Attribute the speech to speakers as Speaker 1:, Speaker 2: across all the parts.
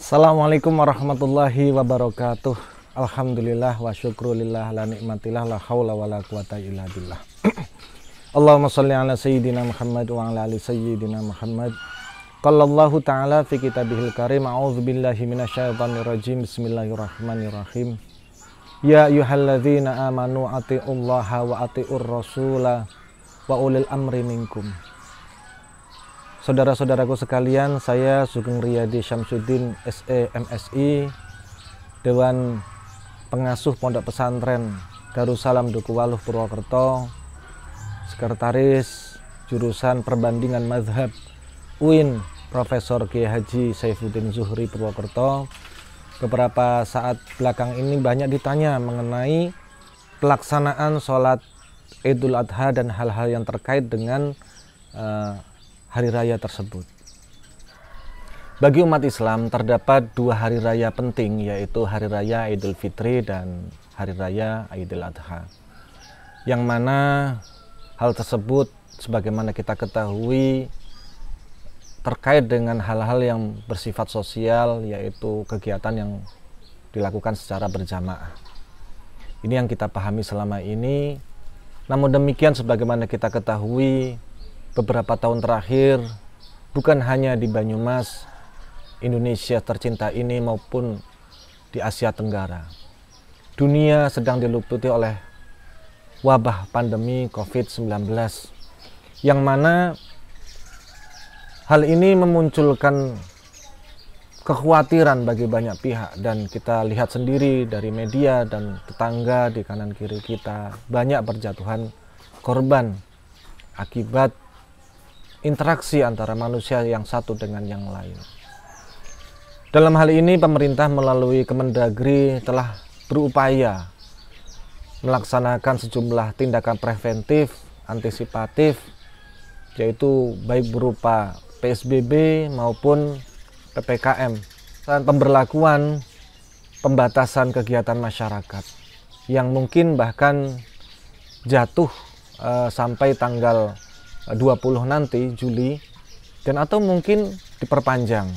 Speaker 1: Assalamualaikum warahmatullahi wabarakatuh. Alhamdulillah wa syukrulillah la nikmatillah la haula wa la quwata illa billah. Allahumma sholli ala sayyidina Muhammad wa ala ali sayyidina Muhammad. Qallallahu ta'ala fi kitabihil karim. A'udzubillahi minasyaitonir rajim. Bismillahirrahmanirrahim. Ya ayyuhalladzina amanu atiullaha wa atiur rasula wa ulil amri minkum. Saudara-saudaraku sekalian, saya Sugeng Riyadi Syamsuddin SE MSI, Dewan Pengasuh Pondok Pesantren Darussalam Dukuwaluh Purwokerto, Sekretaris Jurusan Perbandingan Mazhab UIN Profesor Kiai Haji Saifuddin Zuhri Purwokerto. Beberapa saat belakang ini banyak ditanya mengenai pelaksanaan sholat Idul Adha dan hal-hal yang terkait dengan hari raya tersebut. Bagi umat Islam terdapat dua hari raya penting, yaitu hari raya Idul Fitri dan hari raya Idul Adha, yang mana hal tersebut sebagaimana kita ketahui terkait dengan hal-hal yang bersifat sosial, yaitu kegiatan yang dilakukan secara berjamaah. Ini yang kita pahami selama ini. Namun demikian, sebagaimana kita ketahui, beberapa tahun terakhir, bukan hanya di Banyumas, Indonesia tercinta ini, maupun di Asia Tenggara, dunia sedang diliputi oleh wabah pandemi COVID-19, yang mana hal ini memunculkan kekhawatiran bagi banyak pihak, dan kita lihat sendiri dari media dan tetangga di kanan kiri kita, banyak berjatuhan korban akibat interaksi antara manusia yang satu dengan yang lain. Dalam hal ini pemerintah melalui Kemendagri telah berupaya melaksanakan sejumlah tindakan preventif, antisipatif, yaitu baik berupa PSBB maupun PPKM, dan pemberlakuan pembatasan kegiatan masyarakat yang mungkin bahkan jatuh sampai tanggal 20 nanti Juli, dan atau mungkin diperpanjang.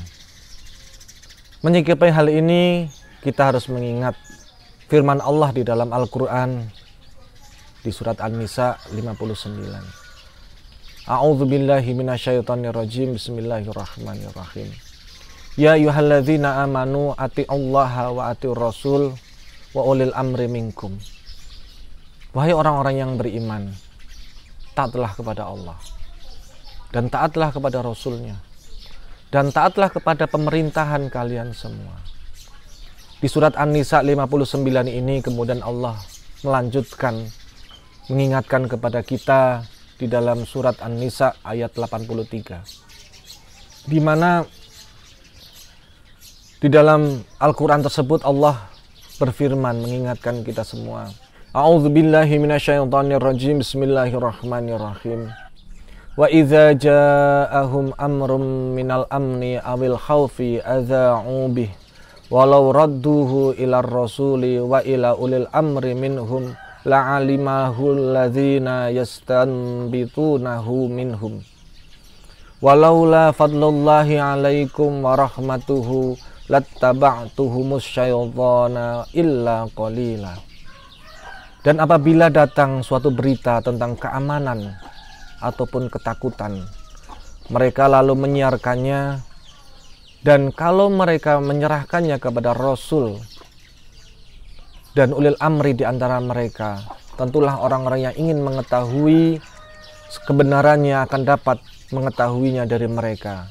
Speaker 1: Menyikapi hal ini, kita harus mengingat firman Allah di dalam Al-Quran di surat An-Nisa 59. A'udzubillahi minasyaitonirrajim. Bismillahirrahmanirrahim. Ya ayyuhalladzina amanu atiullaha wa atiur rasul wa ulil amri minkum. Wahai orang-orang yang beriman, taatlah kepada Allah, dan taatlah kepada Rasulnya, dan taatlah kepada pemerintahan kalian semua. Di surat An-Nisa 59 ini kemudian Allah melanjutkan mengingatkan kepada kita di dalam surat An-Nisa ayat 83, di mana di dalam Al-Quran tersebut Allah berfirman mengingatkan kita semua. A'udzubillahi minasyaitonirrajim. Bismillahirrahmanirrahim. Wa idza ja'ahum amrum minal amni awil khaufi adza'u bih walau radduhu ilar rasuli wa ila ulil amri minhum la'alimahu alladzina yastanbitunahu minhum walaula fadlullahi 'alaikum wa rahmatuhu lattaba'tuhumus syaitana illa qalila. Dan apabila datang suatu berita tentang keamanan ataupun ketakutan, mereka lalu menyiarkannya, dan kalau mereka menyerahkannya kepada Rasul dan ulil amri di antara mereka, tentulah orang-orang yang ingin mengetahui kebenarannya akan dapat mengetahuinya dari mereka.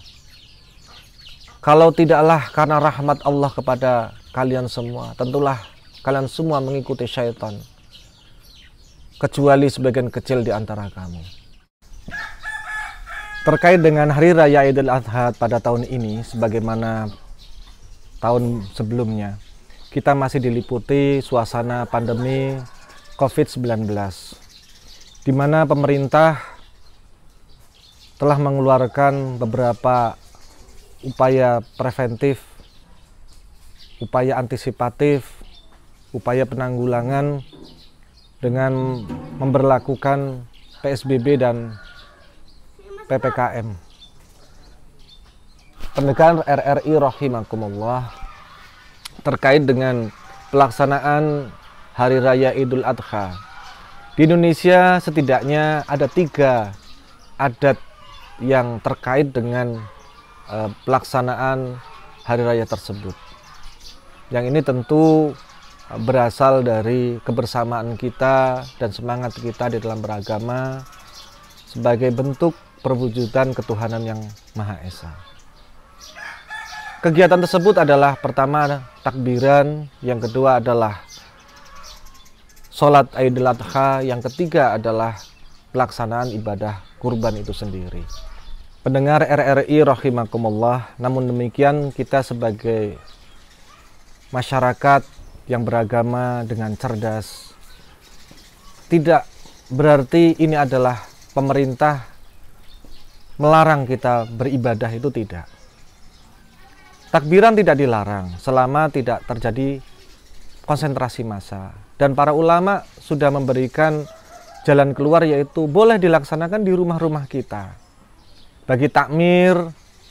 Speaker 1: Kalau tidaklah karena rahmat Allah kepada kalian semua, tentulah kalian semua mengikuti syaitan, kecuali sebagian kecil di antara kamu. Terkait dengan hari raya Idul Adha pada tahun ini, sebagaimana tahun sebelumnya, kita masih diliputi suasana pandemi COVID-19, di mana pemerintah telah mengeluarkan beberapa upaya preventif, upaya antisipatif, upaya penanggulangan dengan memberlakukan PSBB dan PPKM. pendengar RRI rahimakumullah, terkait dengan pelaksanaan Hari Raya Idul Adha. Di Indonesia setidaknya ada 3 adat yang terkait dengan pelaksanaan Hari Raya tersebut. Yang ini tentu berasal dari kebersamaan kita dan semangat kita di dalam beragama sebagai bentuk perwujudan ketuhanan yang Maha Esa. Kegiatan tersebut adalah pertama takbiran, yang kedua adalah sholat Idul Adha, yang ketiga adalah pelaksanaan ibadah kurban itu sendiri. Pendengar RRI rahimakumullah, namun demikian kita sebagai masyarakat yang beragama dengan cerdas, tidak berarti ini adalah pemerintah melarang kita beribadah, itu tidak. Takbiran tidak dilarang selama tidak terjadi konsentrasi massa. Dan para ulama sudah memberikan jalan keluar, yaitu boleh dilaksanakan di rumah-rumah kita. Bagi takmir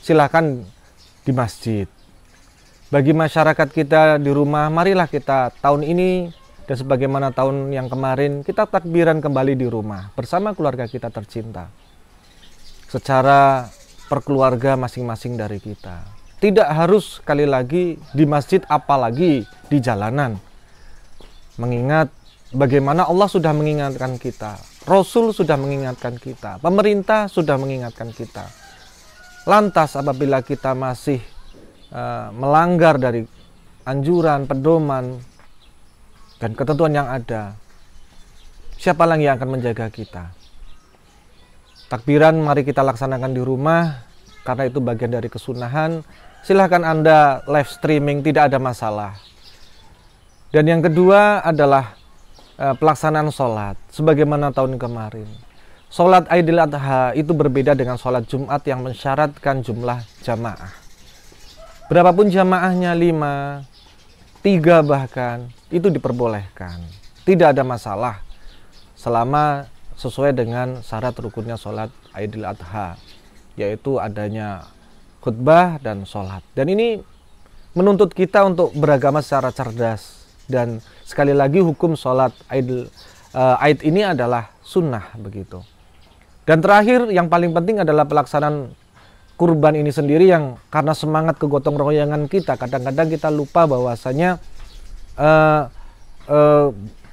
Speaker 1: silakan di masjid. Bagi masyarakat kita di rumah, marilah kita tahun ini dan sebagaimana tahun yang kemarin, kita takbiran kembali di rumah bersama keluarga kita tercinta. Secara perkeluarga masing-masing dari kita. Tidak harus sekali lagi di masjid, apalagi di jalanan. Mengingat bagaimana Allah sudah mengingatkan kita, Rasul sudah mengingatkan kita, pemerintah sudah mengingatkan kita. Lantas apabila kita masih melanggar dari anjuran, pedoman, dan ketentuan yang ada, siapa lagi yang akan menjaga kita? Takbiran mari kita laksanakan di rumah, karena itu bagian dari kesunahan. Silahkan Anda live streaming, tidak ada masalah. Dan yang kedua adalah pelaksanaan sholat, sebagaimana tahun kemarin. Sholat Idul Adha itu berbeda dengan sholat Jumat yang mensyaratkan jumlah jamaah. Berapapun jamaahnya, 5, 3 bahkan, itu diperbolehkan. Tidak ada masalah selama sesuai dengan syarat rukunnya sholat Idul Adha, yaitu adanya khutbah dan sholat. Dan ini menuntut kita untuk beragama secara cerdas. Dan sekali lagi hukum sholat Aid ini adalah sunnah begitu. Dan terakhir yang paling penting adalah pelaksanaan kurban ini sendiri, yang karena semangat kegotong royongan kita, kadang-kadang kita lupa bahwasanya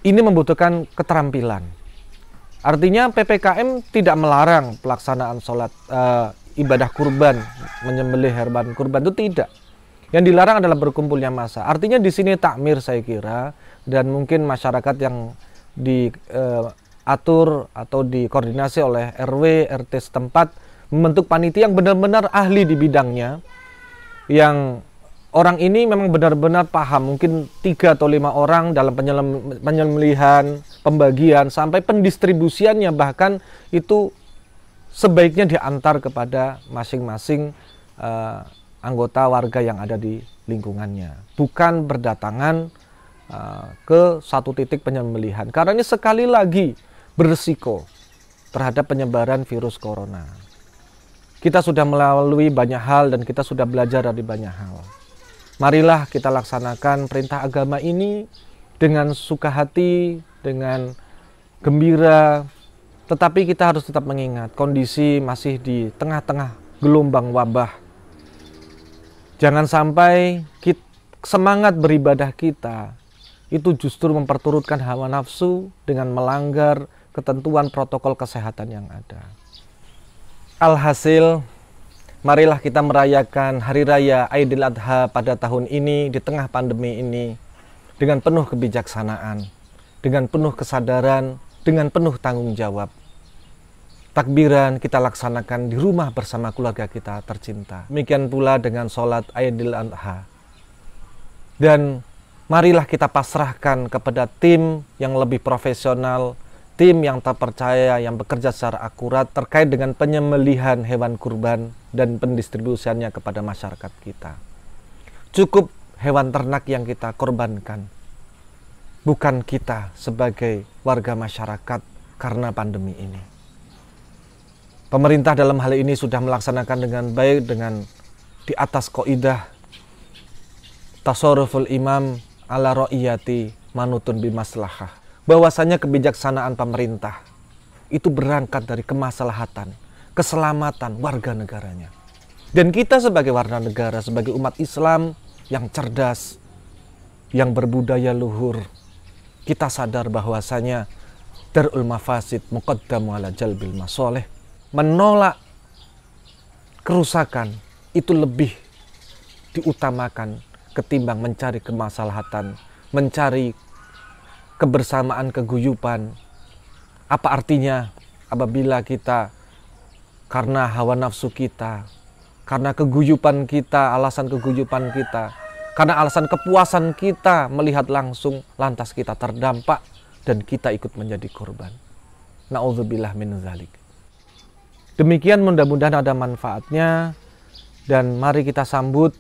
Speaker 1: ini membutuhkan keterampilan. Artinya PPKM tidak melarang pelaksanaan sholat ibadah kurban, menyembelih hewan kurban, itu tidak. Yang dilarang adalah berkumpulnya massa. Artinya di sini takmir saya kira, dan mungkin masyarakat yang diatur atau dikoordinasi oleh RW, RT setempat, membentuk panitia yang benar-benar ahli di bidangnya, yang orang ini memang benar-benar paham, mungkin 3 atau 5 orang dalam penyembelihan, pembagian, sampai pendistribusiannya, bahkan itu sebaiknya diantar kepada masing-masing anggota warga yang ada di lingkungannya, bukan berdatangan ke satu titik penyembelihan, karena ini sekali lagi berisiko terhadap penyebaran virus corona. Kita sudah melalui banyak hal dan kita sudah belajar dari banyak hal. Marilah kita laksanakan perintah agama ini dengan suka hati, dengan gembira. Tetapi kita harus tetap mengingat kondisi masih di tengah-tengah gelombang wabah. Jangan sampai semangat beribadah kita itu justru memperturutkan hawa nafsu dengan melanggar ketentuan protokol kesehatan yang ada. Alhasil, marilah kita merayakan Hari Raya Idul Adha pada tahun ini di tengah pandemi ini dengan penuh kebijaksanaan, dengan penuh kesadaran, dengan penuh tanggung jawab. Takbiran kita laksanakan di rumah bersama keluarga kita tercinta. Demikian pula dengan sholat Idul Adha. Dan marilah kita pasrahkan kepada tim yang lebih profesional, tim yang terpercaya, yang bekerja secara akurat terkait dengan penyembelihan hewan kurban dan pendistribusiannya kepada masyarakat kita. Cukup hewan ternak yang kita korbankan, bukan kita sebagai warga masyarakat karena pandemi ini. Pemerintah dalam hal ini sudah melaksanakan dengan baik, dengan di atas kaidah tasarruful imam ala ra'iyati manutun bimaslahah, bahwasanya kebijaksanaan pemerintah itu berangkat dari kemaslahatan, keselamatan warga negaranya. Dan kita sebagai warga negara, sebagai umat Islam yang cerdas, yang berbudaya luhur, kita sadar bahwasanya darul mafasid muqaddamu ala jalbil masoleh. Menolak kerusakan itu lebih diutamakan ketimbang mencari kemaslahatan, mencari kebersamaan, keguyupan. Apa artinya apabila kita karena hawa nafsu kita, karena keguyupan kita, alasan keguyupan kita, karena alasan kepuasan kita melihat langsung, lantas kita terdampak dan kita ikut menjadi korban. Na'udzubillah min dzalik. Demikian, mudah-mudahan ada manfaatnya, dan mari kita sambut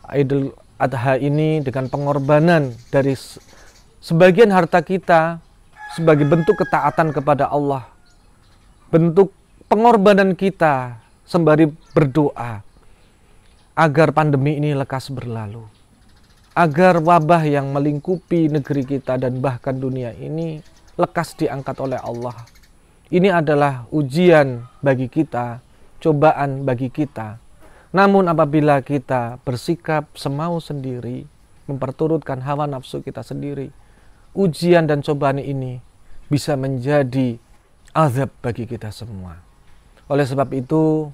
Speaker 1: Idul Adha ini dengan pengorbanan dari sebagian harta kita sebagai bentuk ketaatan kepada Allah, bentuk pengorbanan kita sembari berdoa agar pandemi ini lekas berlalu, agar wabah yang melingkupi negeri kita dan bahkan dunia ini lekas diangkat oleh Allah. Ini adalah ujian bagi kita, cobaan bagi kita. Namun apabila kita bersikap semau sendiri, memperturutkan hawa nafsu kita sendiri, ujian dan cobaan ini bisa menjadi azab bagi kita semua. Oleh sebab itu,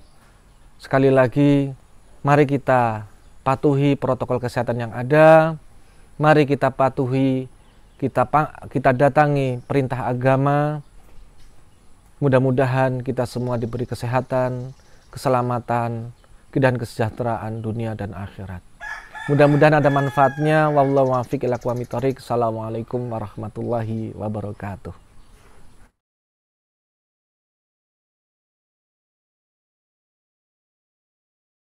Speaker 1: sekali lagi, mari kita patuhi protokol kesehatan yang ada. Mari kita patuhi, kita datangi perintah agama. Mudah-mudahan kita semua diberi kesehatan, keselamatan, dan kesejahteraan dunia dan akhirat. Mudah-mudahan ada manfaatnya. Wallahu muwaffiq ila aqwamit thoriq. Assalamualaikum warahmatullahi wabarakatuh.